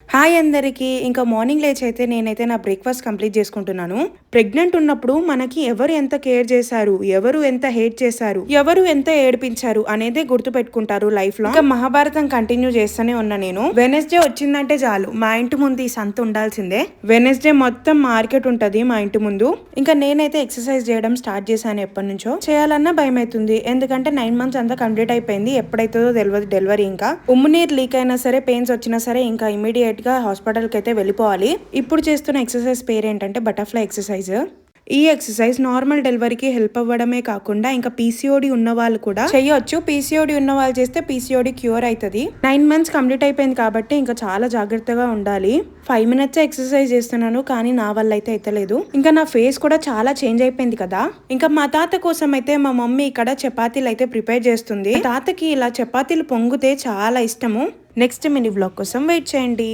Hi అందరికీ. ఇంకా morning లేచైతే నేనైతే నా బ్రేక్‌ఫాస్ట్ కంప్లీట్ చేసుకుంటున్నాను. ప్రెగ్నెంట్ ఉన్నప్పుడు మనకి ఎవరు ఎంత కేర్ చేశారు, ఎవరు ఎంత హేట్ చేశారు, ఎవరు ఎంత ఏడిపించారు అనేదే గుర్తుపెట్టుకుంటారు లైఫ్‌లో. ఇంకా మహాభారతం కంటిన్యూ చేస్తూనే ఉన్నా నేను. వెడ్నెస్‌డే వచ్చిందంటే చాలు మా ఇంటి ముందు ఈ సంత ఉండాల్సిందే. వెడ్నెస్‌డే మొత్తం మార్కెట్ ఉంటది మా ఇంటి ముందు. ఇంకా నేనైతే ఎక్సర్సైజ్ చేయడం స్టార్ట్ చేశాను ఎప్పటినుంచో. చేయాలన్నా భయమవుతుంది. ఎందుకంటే 9 మంత్స్ అంతా కంప్లీట్ అయిపోయింది. ఎప్పుడైతుందో తెలియదు డెలివరీ. ఇంకా ఉమ్ము నీరు లీక్ అయినా సరే, పెయిన్స్ వచ్చినా సరే ఇంకా ఇమీడియట్ గా హాస్పిటల్కి అయితే వెళ్ళిపోవాలి. ఇప్పుడు చేస్తున్న ఎక్సర్సైజ్ పేరు ఏంటంటే బటర్ఫ్లై ఎక్సర్సైజ్. ఈ ఎక్సర్సైజ్ నార్మల్ డెలివరీకి హెల్ప్ అవ్వడమే కాకుండా ఇంకా పీసీఓడి ఉన్న వాళ్ళు కూడా చేయొచ్చు. పీసీఓడి ఉన్న వాళ్ళు చేస్తే పీసీఓడి క్యూర్ అవుతుంది. 9 మంత్స్ కంప్లీట్ అయిపోయింది కాబట్టి ఇంకా చాలా జాగ్రత్తగా ఉండాలి. 5 మినిట్స్ ఎక్సర్సైజ్ చేస్తున్నాను కానీ నా వల్ల అయితే అయితలేదు. ఇంకా నా ఫేస్ కూడా చాలా చేంజ్ అయిపోయింది కదా. ఇంకా మా తాత కోసం అయితే మా మమ్మీ ఇక్కడ చపాతీలు అయితే ప్రిపేర్ చేస్తుంది. తాతకి ఇలా చపాతీలు పొంగితే చాలా ఇష్టము. నెక్స్ట్ మినీ వ్లాగ్ కోసం వెయిట్ చేయండి.